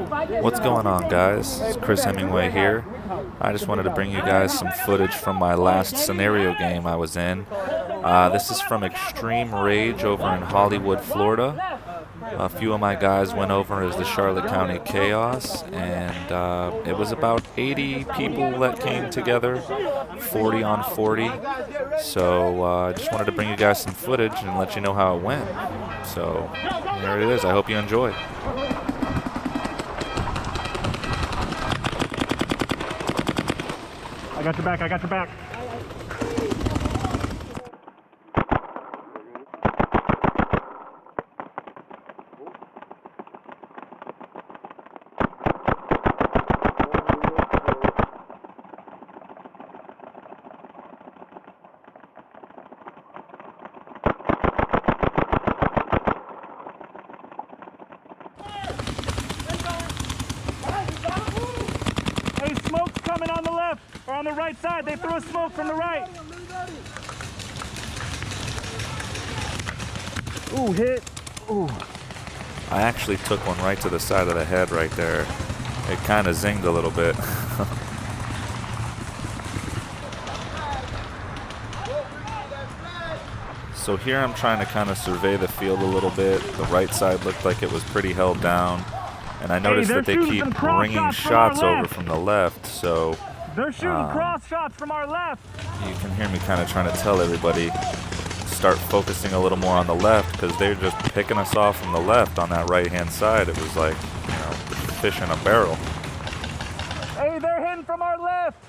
What's going on, guys? It's Chris Hemingway here. I just wanted to bring you guys some footage from my last scenario game I was in. This is from Extreme Rage over in Hollywood, Florida. A few of my guys went over as the Charlotte County Chaos, and it was about 80 people that came together, 40 on 40. So I just wanted to bring you guys some footage and let you know how it went. So here it is. I hope you enjoy. I got your back, I got your back. Hey, smoke's coming on the left, or on the right side. They threw a smoke from the right. Ooh, hit. Ooh. I actually took one right to the side of the head right there. It kind of zinged a little bit. So here I'm trying to kind of survey the field a little bit. The right side looked like it was pretty held down. And I noticed that they keep bringing shots over from the left, so they're shooting cross shots from our left. You can hear me kind of trying to tell everybody start focusing a little more on the left, because they're just picking us off from the left on that right-hand side. It was like, you know, fish in a barrel. Hey, they're hitting from our left.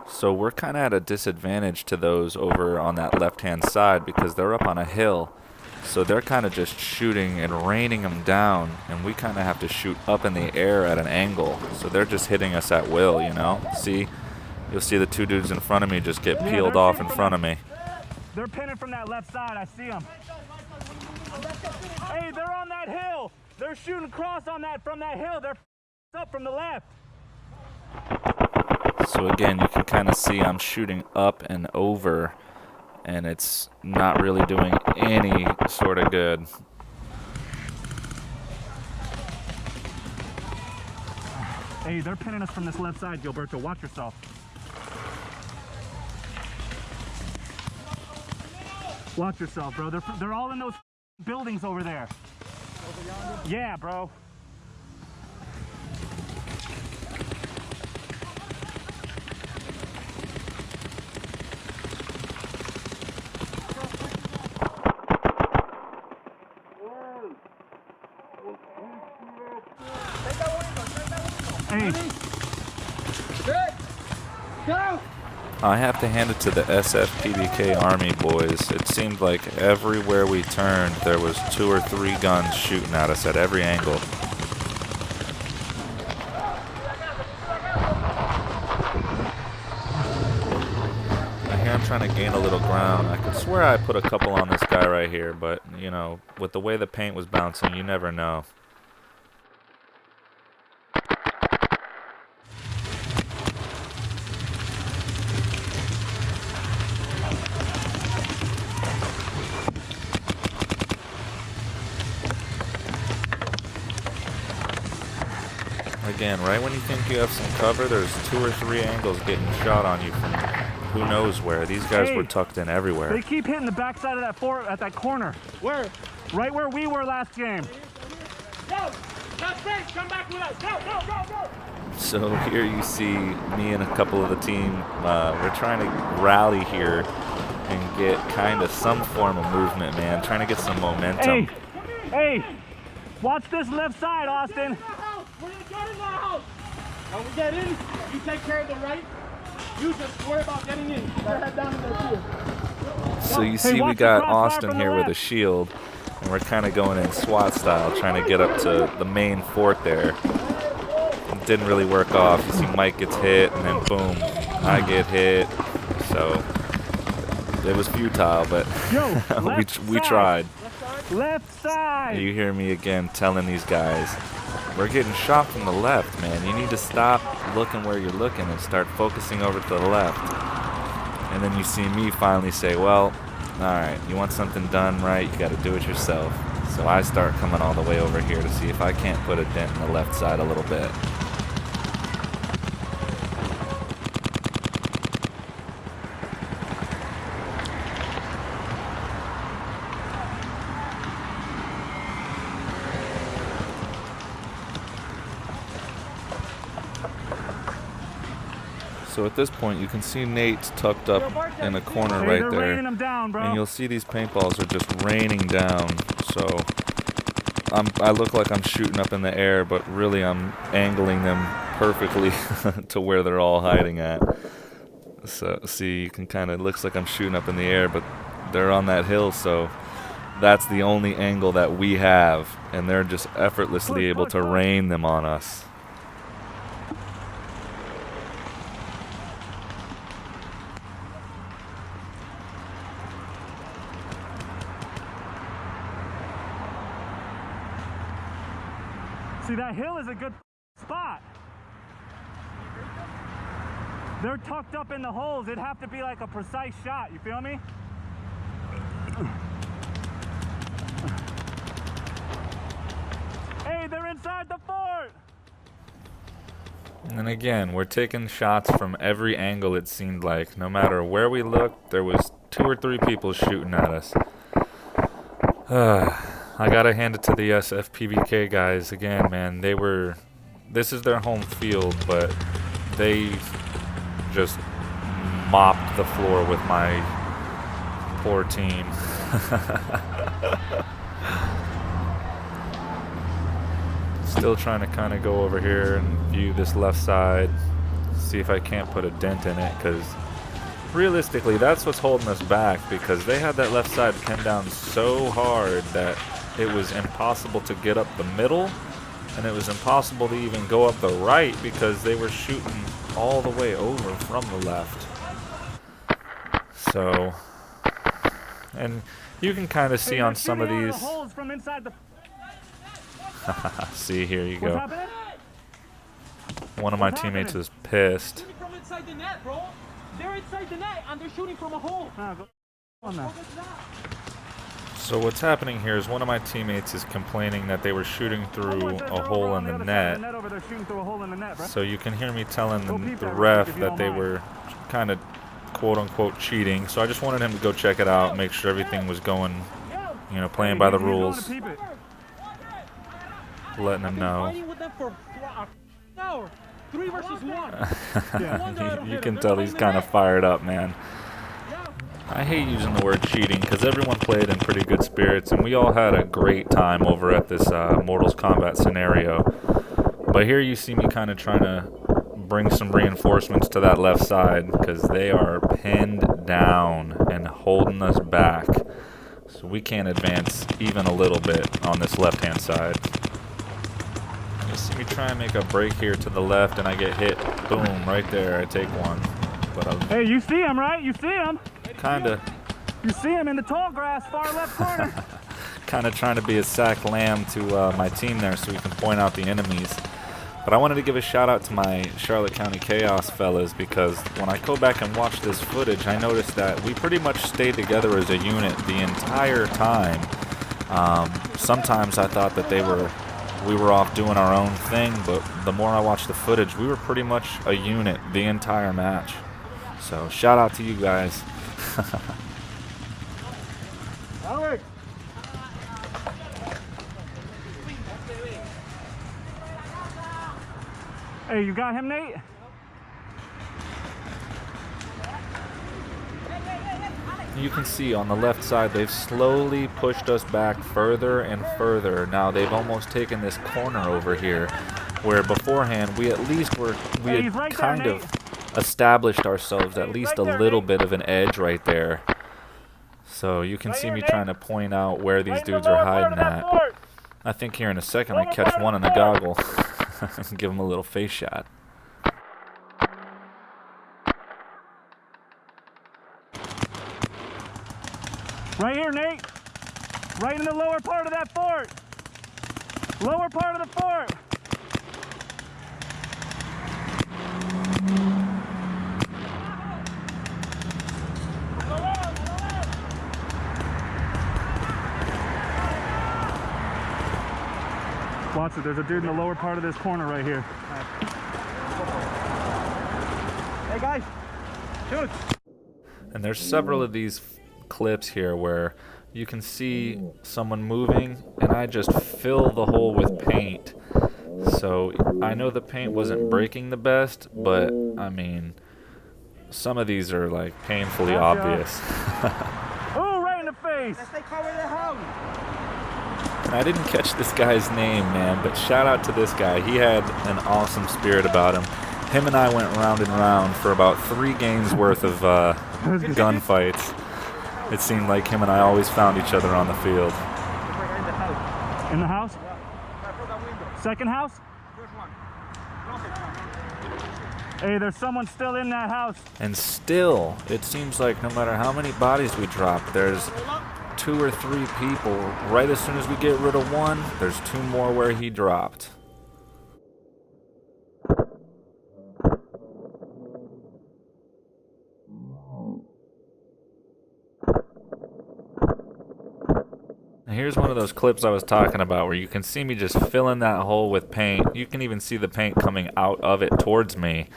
So we're kind of at a disadvantage to those over on that left-hand side because they're up on a hill. So they're kind of just shooting and raining them down, and we kind of have to shoot up in the air at an angle. So they're just hitting us at will, you know? See? You'll see the two dudes in front of me just get peeled off in front of me. They're pinning from that left side. I see them. Hey, they're on that hill. They're shooting cross on that from that hill. They're up from the left. So again, you can kind of see I'm shooting up and over, and it's not really doing any sort of good. Hey, they're pinning us from this left side, Gilberto. Watch yourself. Watch yourself, bro. They're all in those buildings over there. Over yonder? Yeah, bro. Hey. I have to hand it to the SFPBK Army boys. It seemed like everywhere we turned, there was 2 or 3 guns shooting at us at every angle. I hear I'm trying to gain a little ground. I could swear I put a couple on this guy right here, but, you know, with the way the paint was bouncing, you never know. Again, right when you think you have some cover, there's 2 or 3 angles getting shot on you from who knows where. These guys were tucked in everywhere. They keep hitting the backside of that fort at that corner. Where? Right where we were last game. Go! That's great! Come back with us! Go, go, go, go! So here you see me and a couple of the team. We're trying to rally here and get kind of some form of movement, man. Trying to get some momentum. Hey! Hey! Watch this left side, Austin. We're gonna get in the house. When we get in, you take care of the right. You just worry about getting in. Keep your head down in the field. So you see we got Austin here with a shield, and we're kind of going in SWAT style, trying to get up to the main fort there. It didn't really work off. You see Mike gets hit, and then boom, I get hit. So it was futile, but we tried. Left side. You hear me again telling these guys, we're getting shot from the left, man. You need to stop looking where you're looking and start focusing over to the left. And then you see me finally say, well, Alright, you want something done right, you gotta do it yourself. So I start coming all the way over here to see if I can't put a dent in the left side a little bit. So at this point, you can see Nate's tucked up in a corner right there, and you'll see these paintballs are just raining down. So I look like I'm shooting up in the air, but really I'm angling them perfectly to where they're all hiding at. So see, you can kind of, looks like I'm shooting up in the air, but they're on that hill, so that's the only angle that we have, and they're just effortlessly able to rain them on us. See, that hill is a good spot. They're tucked up in the holes. It'd have to be like a precise shot. You feel me? Hey, they're inside the fort! And again, we're taking shots from every angle, it seemed like. No matter where we looked, there was 2 or 3 people shooting at us. I gotta hand it to the SFPBK guys again, man. This is their home field, but they just mopped the floor with my poor team. Still trying to kind of go over here and view this left side, see if I can't put a dent in it, because realistically, that's what's holding us back, because they had that left side pinned down so hard that it was impossible to get up the middle, and it was impossible to even go up the right because they were shooting all the way over from the left. So, and you can kind of see on some of these. See, here you go. One of my teammates is pissed. They're inside the net and they're shooting from a hole. So what's happening here is one of my teammates is complaining that they were shooting through a hole in the net. So you can hear me telling the ref that they were kind of quote-unquote cheating. So I just wanted him to go check it out, make sure everything was going, you know, playing by the rules. Letting him know. You can tell he's kind of fired up, man. I hate using the word cheating because everyone played in pretty good spirits, and we all had a great time over at this Mortals Kombat scenario. But here you see me kind of trying to bring some reinforcements to that left side because they are pinned down and holding us back. So we can't advance even a little bit on this left-hand side. You see me try and make a break here to the left, and I get hit. Boom, right there. I take one. But hey, you see him, right? You see him? Kinda. You see him in the tall grass, far left corner. Kind of trying to be a sack lamb to my team there so we can point out the enemies. But I wanted to give a shout out to my Charlotte County Chaos fellas, because when I go back and watch this footage, I noticed that we pretty much stayed together as a unit the entire time. Sometimes I thought that we were off doing our own thing, but the more I watched the footage, we were pretty much a unit the entire match. So shout out to you guys. Alex. Hey, you got him, Nate? You can see on the left side, they've slowly pushed us back further and further. Now they've almost taken this corner over here, where beforehand we had kind of established ourselves at least a little bit of an edge right there. So you can see me trying to point out where these dudes are hiding at. I think here in a second I catch one in the goggle and give him a little face shot. Right here, Nate. Right in the lower part of that fort. Lower part of the fort. Watch it. There's a dude in the lower part of this corner right here. Hey guys, shoot. And there's several of these clips here where you can see someone moving and I just fill the hole with paint. So I know the paint wasn't breaking the best, but I mean, some of these are like painfully obvious. Oh, right in the face. I didn't catch this guy's name, man, but shout out to this guy. He had an awesome spirit about him. Him and I went round and round for about 3 games worth of gunfights. It seemed like him and I always found each other on the field. In the house? Second house? Hey, there's someone still in that house. And still, it seems like no matter how many bodies we drop, there's 2 or 3 people. Right as soon as we get rid of one, there's 2 more where he dropped. Here's one of those clips I was talking about where you can see me just filling that hole with paint. You can even see the paint coming out of it towards me.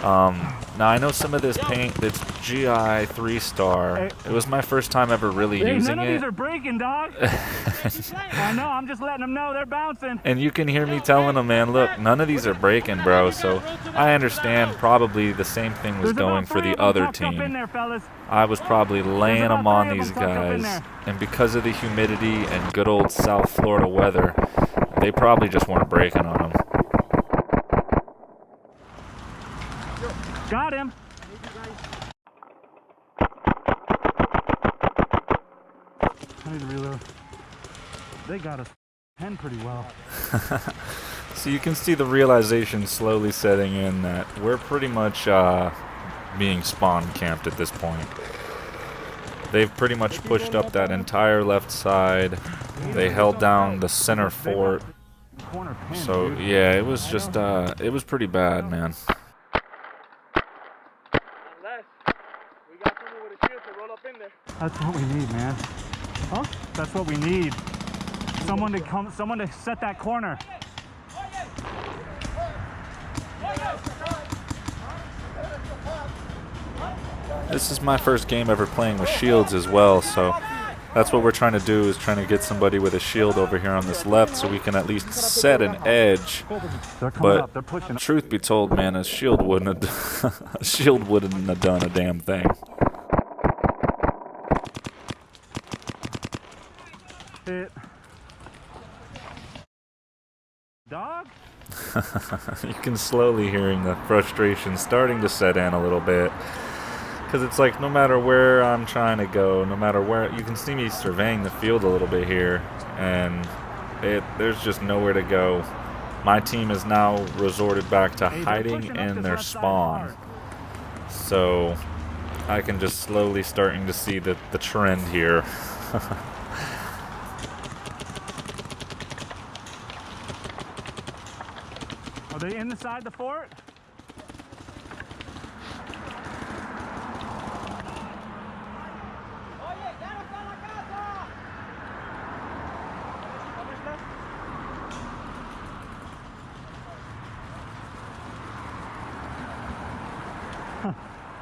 Now I know some of this paint that's GI 3-star. It was my first time ever really using none it. of these are breaking, dog. I know, I'm just letting them know they're bouncing. And you can hear me telling them, man, look, none of these are breaking, bro. So I understand probably the same thing was going for the other team. I was probably laying them on these guys. And because of the humidity and good old South Florida weather, they probably just weren't breaking on them. Got him. I need to reload. They got us pen pretty well. So you can see the realization slowly setting in that we're pretty much being spawn camped at this point. They've pretty much pushed up that entire left side. They held down the center fort. So yeah, it was just it was pretty bad, man. That's what we need, man. Huh? That's what we need. Someone to set that corner. This is my first game ever playing with shields as well, so that's what we're trying to do, is trying to get somebody with a shield over here on this left so we can at least set an edge. But truth be told, man, a shield wouldn't have done a damn thing. Hit. Dog? You can slowly hearing the frustration starting to set in a little bit. Because it's like no matter where I'm trying to go, no matter where, you can see me surveying the field a little bit here, and there's just nowhere to go. My team has now resorted back to hiding in their spawn. So I can just slowly starting to see the trend here. Are they inside the fort?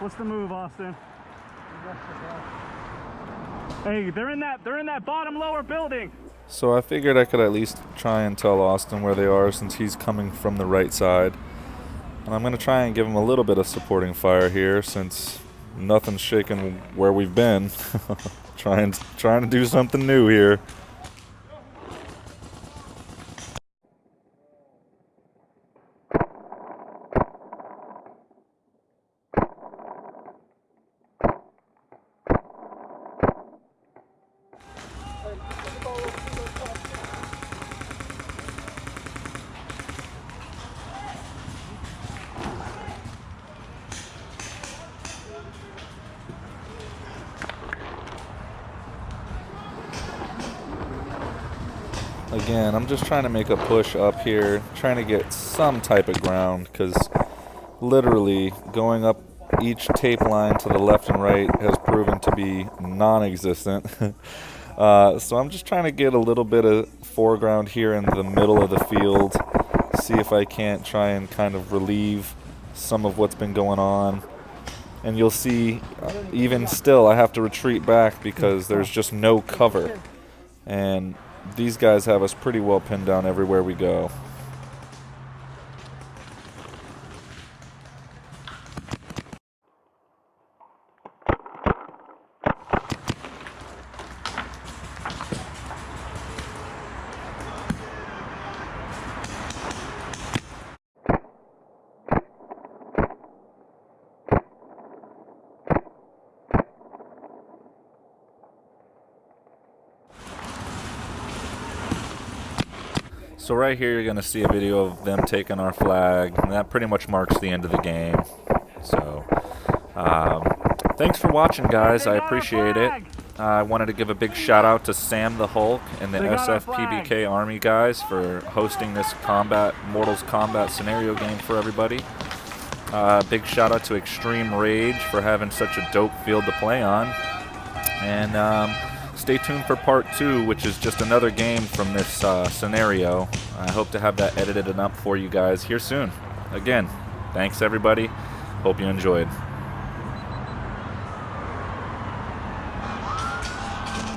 What's the move, Austin? Hey, they're in that bottom lower building. So I figured I could at least try and tell Austin where they are since he's coming from the right side. And I'm going to try and give him a little bit of supporting fire here since nothing's shaking where we've been. trying to do something new here. Again, I'm just trying to make a push up here, trying to get some type of ground, because literally going up each tape line to the left and right has proven to be non-existent. So I'm just trying to get a little bit of foreground here in the middle of the field, see if I can't try and kind of relieve some of what's been going on. And you'll see, even still, I have to retreat back because there's just no cover. And these guys have us pretty well pinned down everywhere we go. So right here you're going to see a video of them taking our flag, and that pretty much marks the end of the game. So thanks for watching, guys. I appreciate it. I wanted to give a big shout out to Sam the Hulk and the SFPBK Army guys for hosting this Mortals Kombat scenario game for everybody. Big shout out to Extreme Rage for having such a dope field to play on. And stay tuned for part 2, which is just another game from this scenario. I hope to have that edited and up for you guys here soon. Again, thanks everybody. Hope you enjoyed.